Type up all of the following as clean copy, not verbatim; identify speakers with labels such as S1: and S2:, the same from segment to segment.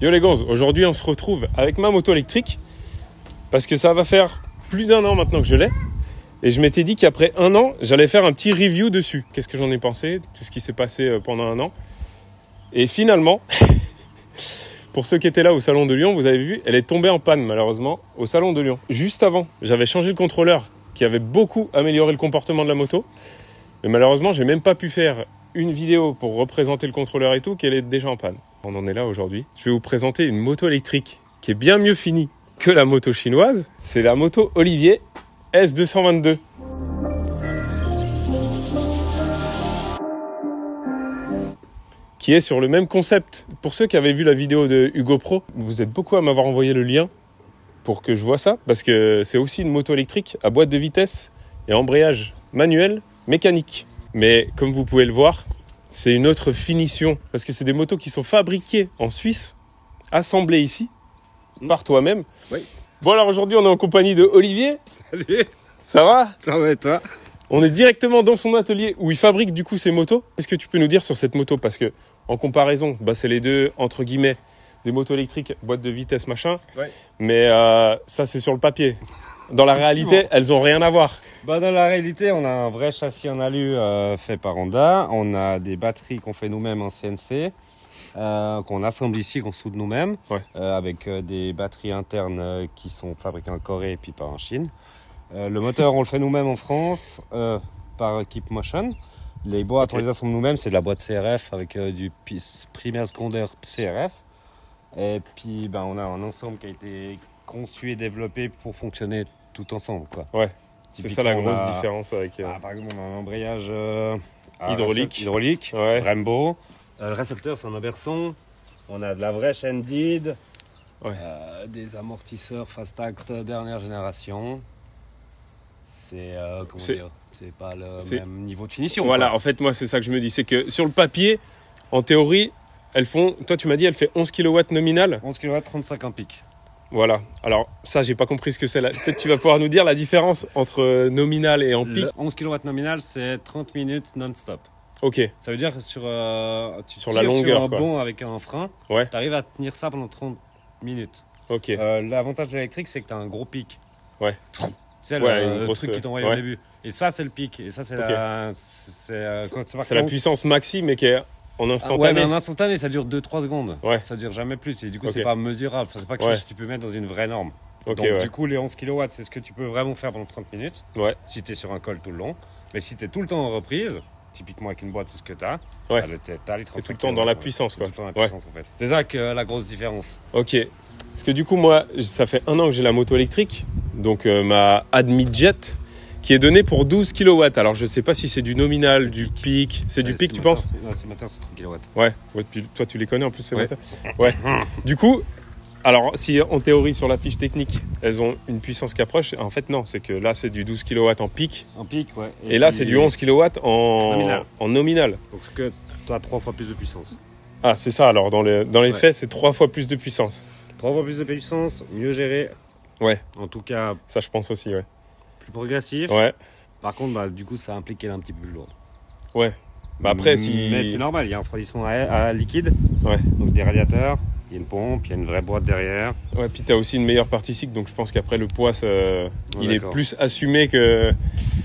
S1: Yo les gonzes, aujourd'hui on se retrouve avec ma moto électrique parce que ça va faire plus d'1 an maintenant que je l'ai et je m'étais dit qu'après 1 an, j'allais faire un petit review dessus. Qu'est-ce que j'en ai pensé, tout ce qui s'est passé pendant 1 an. Et finalement, pour ceux qui étaient là au Salon de Lyon, vous avez vu, elle est tombée en panne malheureusement au Salon de Lyon. Juste avant, j'avais changé le contrôleur qui avait beaucoup amélioré le comportement de la moto. Mais malheureusement, j'ai même pas pu faire une vidéo pour représenter le contrôleur et tout, qu'elle est déjà en panne. On en est là aujourd'hui. Je vais vous présenter une moto électrique qui est bien mieux finie que la moto chinoise. C'est la moto Olivier S222. Qui est sur le même concept. Pour ceux qui avaient vu la vidéo de Hugo Pro, vous êtes beaucoup à m'avoir envoyé le lien pour que je vois ça, parce que c'est aussi une moto électrique à boîte de vitesse et embrayage manuel, mécanique. Mais comme vous pouvez le voir, c'est une autre finition, parce que c'est des motos qui sont fabriquées en Suisse, assemblées ici, par toi-même.
S2: Oui.
S1: Bon alors aujourd'hui on est en compagnie de Olivier.
S2: Salut.
S1: Ça va?
S2: Ça va et toi?
S1: On est directement dans son atelier où il fabrique du coup ses motos. Qu'est-ce que tu peux nous dire sur cette moto? Parce que en comparaison, c'est les deux, entre guillemets, des motos électriques, boîte de vitesse, machin. Ouais. Mais ça c'est sur le papier. Dans la réalité, elles n'ont rien à voir.
S2: Dans la réalité, on a un vrai châssis en alu fait par Honda. On a des batteries qu'on fait nous-mêmes en CNC, qu'on assemble ici, qu'on soude nous-mêmes, avec des batteries internes qui sont fabriquées en Corée et puis pas en Chine. Le moteur, on le fait nous-mêmes en France par Keep Motion. Les boîtes, on les assemble nous-mêmes. C'est de la boîte CRF avec du primaire secondaire CRF. Et puis, on a un ensemble qui a été conçu et développé pour fonctionner tout ensemble, quoi.
S1: Ouais, c'est ça la grosse différence avec...
S2: par exemple, on a un embrayage
S1: hydraulique,
S2: Brembo. Le récepteur, c'est un Aberson. On a de la vraie chaîne DID, des amortisseurs Fast Act dernière génération. C'est pas le même niveau de finition.
S1: Voilà, en fait, moi, c'est ça que je me dis. C'est que sur le papier, en théorie, elles font... Toi, tu m'as dit, elle fait 11 kW nominal.
S2: 11 kW, 35 en pic.
S1: Voilà. Alors, ça, j'ai pas compris ce que c'est. Peut-être tu vas pouvoir nous dire la différence entre nominal et en pic.
S2: 11 kW nominal, c'est 30 minutes non-stop.
S1: Ok.
S2: Ça veut dire que sur
S1: la longueur,
S2: sur un bond avec un frein, tu arrives à tenir ça pendant 30 minutes.
S1: Ok.
S2: L'avantage de l'électrique, c'est que tu as un gros pic.
S1: Ouais.
S2: C'est le truc qui t'envoie au début. Et ça, c'est le pic. Et ça, c'est
S1: la puissance maxi, mais qui est en instantané.
S2: Mais en instantané, ça dure 2-3 secondes.
S1: Ouais.
S2: Ça dure jamais plus. Et du coup, c'est pas mesurable. Enfin, c'est pas quelque chose que tu peux mettre dans une vraie norme. Donc, du coup, les 11 kW, c'est ce que tu peux vraiment faire pendant 30 minutes. Ouais. Si tu es sur un col tout le long. Mais si tu es tout le temps en reprise, typiquement avec une boîte, c'est ce que tu as. Ouais.
S1: C'est tout le temps dans la puissance, quoi.
S2: Tout le temps dans la puissance, en fait. C'est ça que la grosse différence.
S1: Ok. Parce que du coup, moi, ça fait 1 an que j'ai la moto électrique. Donc, ma Admidjet, qui est donnée pour 12 kW. Alors, je sais pas si c'est du nominal, du pic. C'est du pic, tu penses?
S2: Non, c'est moteur, c'est 30 kW.
S1: Ouais. Toi, tu les connais en plus, ces moteurs. Ouais. Du coup, alors, si en théorie, sur la fiche technique, elles ont une puissance qui approche, en fait, non. C'est que là, c'est du 12 kW en pic.
S2: En pic, ouais.
S1: Et là, c'est du 11 kW en nominal.
S2: Donc, ce que tu as 3 fois plus de puissance.
S1: Ah, c'est ça. Alors, dans les faits, c'est 3 fois plus de puissance.
S2: 3 fois plus de puissance, mieux géré.
S1: Ouais.
S2: En tout cas,
S1: ça, je pense aussi, ouais.
S2: Plus progressif.
S1: Ouais.
S2: Par contre, du coup, ça implique qu'elle est un petit peu plus lourde.
S1: Ouais. Après,
S2: Mais c'est normal, il y a un refroidissement à liquide.
S1: Ouais.
S2: Donc, des radiateurs, il y a une pompe, il y a une vraie boîte derrière.
S1: Ouais, puis tu as aussi une meilleure partie cycle, donc je pense qu'après, le poids, il est plus assumé que...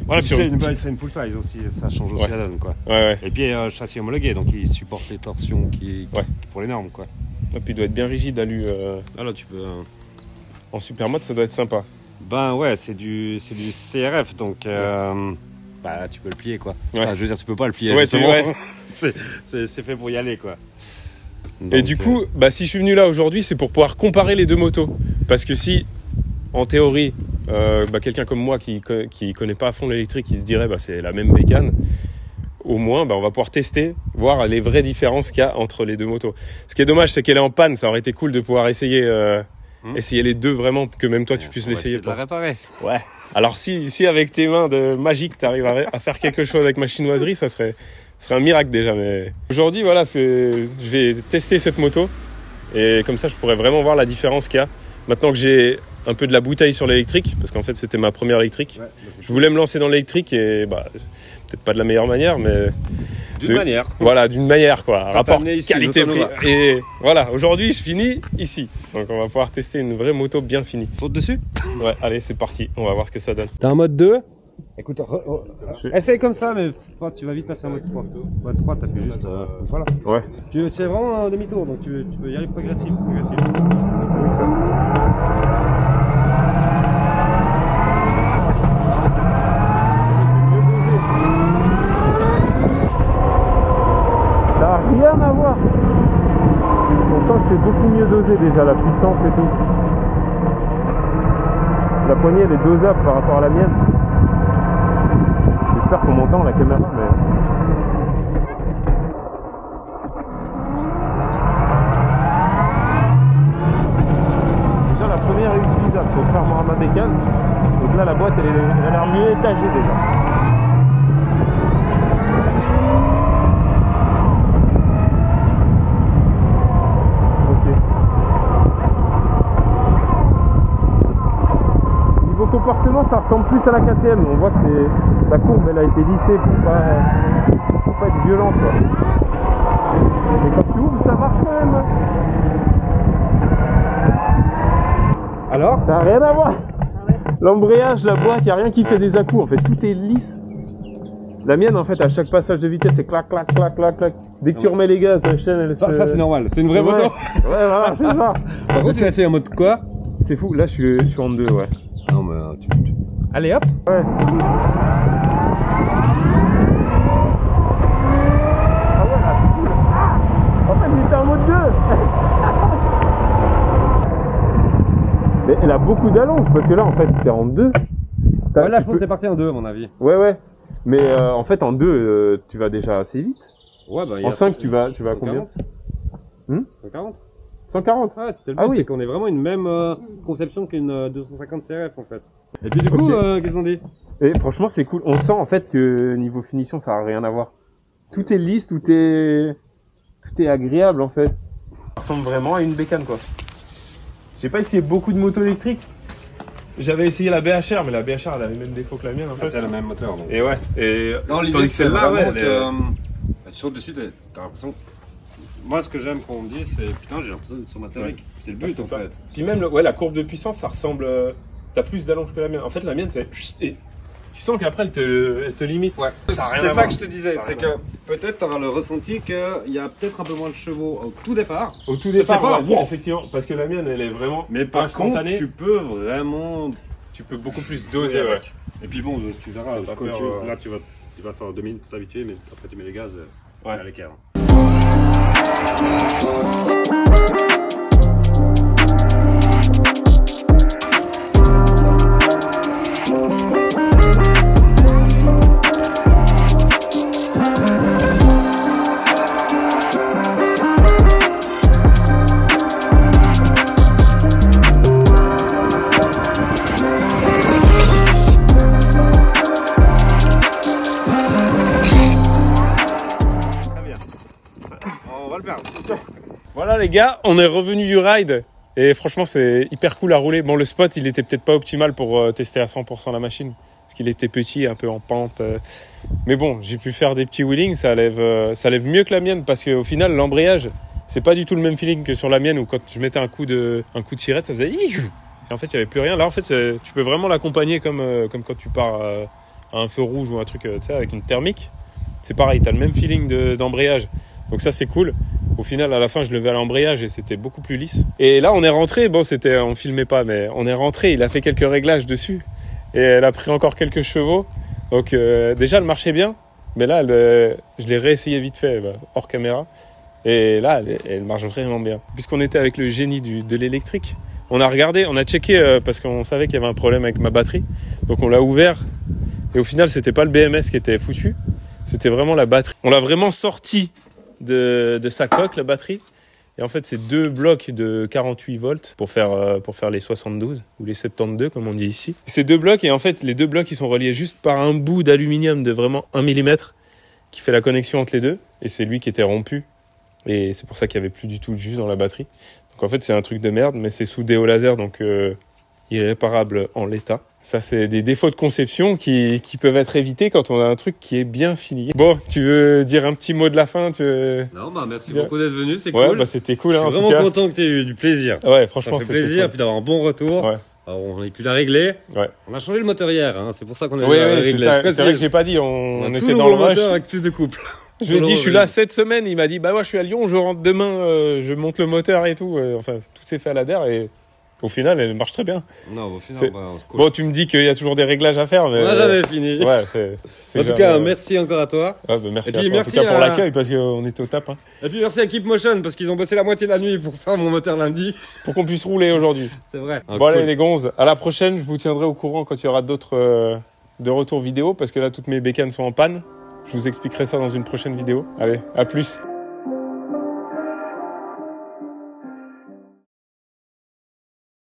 S2: Voilà, puis c'est une full size aussi, ça change aussi la donne, quoi.
S1: Ouais.
S2: Et puis, châssis homologué, donc il supporte les torsions pour les normes, quoi.
S1: Et puis il doit être bien rigide à lui.
S2: Ah là, tu peux...
S1: En supermode, ça doit être sympa.
S2: Ouais, c'est du CRF, donc tu peux le plier, quoi.
S1: Ouais.
S2: Enfin, je veux dire, tu peux pas le plier, c'est fait pour y aller, quoi. Donc,
S1: et du coup, si je suis venu là aujourd'hui, c'est pour pouvoir comparer les deux motos. Parce que si, en théorie, quelqu'un comme moi qui connaît pas à fond l'électrique, il se dirait c'est la même bécane, au moins on va pouvoir tester, voir les vraies différences qu'il y a entre les deux motos. Ce qui est dommage, c'est qu'elle est en panne. Ça aurait été cool de pouvoir essayer les deux vraiment, que même toi tu puisses l'essayer.
S2: De la réparer.
S1: Ouais. Alors si avec tes mains de magique tu arrives à faire quelque chose avec ma chinoiserie, ça serait un miracle déjà. Mais aujourd'hui, voilà, je vais tester cette moto et comme ça je pourrais vraiment voir la différence qu'il y a. Maintenant que j'ai un peu de la bouteille sur l'électrique, parce qu'en fait c'était ma première électrique. Je voulais me lancer dans l'électrique et peut-être pas de la meilleure manière, mais
S2: D'une manière.
S1: Voilà, d'une manière quoi.
S2: Ça
S1: Rapport
S2: ici,
S1: qualité-prix. Et voilà, aujourd'hui je finis ici. Donc on va pouvoir tester une vraie moto bien finie.
S2: Saute dessus.
S1: Ouais, allez, c'est parti. On va voir ce que ça donne.
S2: T'as un mode 2. Écoute, essaye comme ça, mais tu vas vite passer en mode 3. Mode 3, t'appuies juste. Voilà.
S1: Ouais.
S2: C'est vraiment un demi-tour, donc tu peux y aller progressif.
S1: Oui, ça. Ça n'a rien à voir. On sent que c'est beaucoup mieux dosé déjà, la puissance et tout. La poignée elle est dosable par rapport à la mienne. J'espère qu'on m'entend la caméra, mais... Déjà la première est utilisable, contrairement à ma bécane. Donc là la boîte elle a l'air mieux étagée déjà. Comportement ça ressemble plus à la KTM, on voit que la courbe elle a été lissée pour pas être violente quoi. Mais quand tu ouvres ça marche quand même. Alors ça n'a rien à voir. L'embrayage, la boîte, il n'y a rien qui fait des à-coups en fait, tout est lisse. La mienne en fait à chaque passage de vitesse c'est clac clac clac clac clac. Dès que tu remets les gaz, la chaîne elle se...
S2: Ça c'est normal, c'est une vraie moto.
S1: Ouais voilà c'est ça.
S2: Par contre c'est en mode quoi?
S1: C'est fou, là je suis en 2 ouais.
S2: Non mais allez hop.
S1: Ouais. Ah ouais là c'est cool. En fait j'étais en mode 2. Mais elle a beaucoup d'allonge parce que là en fait t'es en 2.
S2: Ouais là je pense que t'es parti en 2 à mon avis.
S1: Ouais. Mais en fait en 2 tu vas déjà assez vite.
S2: Ouais bah
S1: en 5 tu vas combien
S2: 140.
S1: 140.
S2: Ah c'était le but, c'est qu'on est vraiment une même conception qu'une 250 CRF en fait. Et puis du coup qu'est-ce qu'on dit?
S1: Et franchement c'est cool, on sent en fait que niveau finition ça n'a rien à voir. Tout est lisse, tout est agréable en fait. Ça ressemble vraiment à une bécane quoi. J'ai pas essayé beaucoup de motos électriques. J'avais essayé la BHR, mais la BHR elle avait le même défaut que la mienne en fait.
S2: C'est le même moteur donc.
S1: Et ouais. Et
S2: non l'idée c'est vraiment que tu sautes dessus, t'as l'impression. Moi, ce que j'aime quand on me dit, c'est putain, j'ai l'impression d'être sur ma thermique. Ouais. C'est le but en fait.
S1: Puis même, la courbe de puissance, ça ressemble. T'as plus d'allonge que la mienne. En fait, la mienne, tu sens qu'après, elle te limite.
S2: Ouais. C'est ça que je te disais, c'est que peut-être tu auras le ressenti qu'il y a peut-être un peu moins de chevaux au tout départ.
S1: Au tout départ, ouais, effectivement. Parce que la mienne, elle est vraiment.
S2: Mais par contre, tu peux vraiment.
S1: Tu peux beaucoup plus doser avec.
S2: Et puis bon, tu verras. Là, tu vas faire 2 minutes pour t'habituer, mais après, tu mets les gaz à l'équerre.
S1: Voilà les gars, on est revenu du ride et franchement c'est hyper cool à rouler. Bon le spot il était peut-être pas optimal pour tester à 100% la machine parce qu'il était petit, un peu en pente. Mais bon j'ai pu faire des petits wheelings, ça lève mieux que la mienne parce qu'au final l'embrayage c'est pas du tout le même feeling que sur la mienne où quand je mettais un coup de sirette ça faisait et en fait il y avait plus rien. Là en fait tu peux vraiment l'accompagner comme quand tu pars à un feu rouge ou un truc tu sais avec une thermique. C'est pareil, t'as le même feeling d'embrayage. Donc ça c'est cool. Au final à la fin je levais à l'embrayage et c'était beaucoup plus lisse. Et là on est rentré, on filmait pas mais on est rentré, il a fait quelques réglages dessus et elle a pris encore quelques chevaux. Donc déjà elle marchait bien, mais là je l'ai réessayé vite fait hors caméra. Et là elle marche vraiment bien. Puisqu'on était avec le génie de l'électrique, on a regardé, on a checké parce qu'on savait qu'il y avait un problème avec ma batterie. Donc on l'a ouvert et au final c'était pas le BMS qui était foutu, c'était vraiment la batterie. On l'a vraiment sorti de sa coque la batterie et en fait c'est 2 blocs de 48 volts pour faire les 72 ou les 72 comme on dit ici. Ces 2 blocs et en fait les 2 blocs ils sont reliés juste par un bout d'aluminium de vraiment 1 mm qui fait la connexion entre les deux et c'est lui qui était rompu et c'est pour ça qu'il n'y avait plus du tout de jus dans la batterie. Donc en fait c'est un truc de merde mais c'est sous déo laser donc irréparable en l'état. Ça, c'est des défauts de conception qui peuvent être évités quand on a un truc qui est bien fini. Bon, tu veux dire un petit mot de la fin?
S2: Non, bah merci beaucoup d'être venu, c'est
S1: ouais,
S2: cool.
S1: Bah c'était cool, hein,
S2: je suis vraiment content que tu aies eu du plaisir.
S1: Ouais, franchement,
S2: ça fait plaisir,
S1: cool.
S2: Puis d'avoir un bon retour.
S1: Ouais.
S2: Alors, on a pu la régler.
S1: Ouais.
S2: On a changé le moteur hier, hein. C'est pour ça qu'on a
S1: réglé. C'est vrai que j'ai pas dit, on était dans le rush.
S2: Avec plus de couple.
S1: Je lui ai dit, je suis là cette semaine. Il m'a dit, bah ouais, je suis à Lyon, je rentre demain, je monte le moteur et tout. Enfin, tout s'est fait à la der et au final, elle marche très bien.
S2: Non, au final,
S1: cool. Bon, tu me dis qu'il y a toujours des réglages à faire, mais
S2: on n'a jamais fini.
S1: Ouais,
S2: en tout cas, merci encore à toi.
S1: Ouais, bah merci à toi. En tout cas pour l'accueil parce qu'on était au top. Hein.
S2: Et puis merci à Keep Motion parce qu'ils ont bossé la moitié de la nuit pour faire mon moteur lundi.
S1: Pour qu'on puisse rouler aujourd'hui.
S2: C'est vrai.
S1: Bon, allez les gonzes, à la prochaine. Je vous tiendrai au courant quand il y aura d'autres de retours vidéo parce que là, toutes mes bécanes sont en panne. Je vous expliquerai ça dans une prochaine vidéo. Allez, à plus.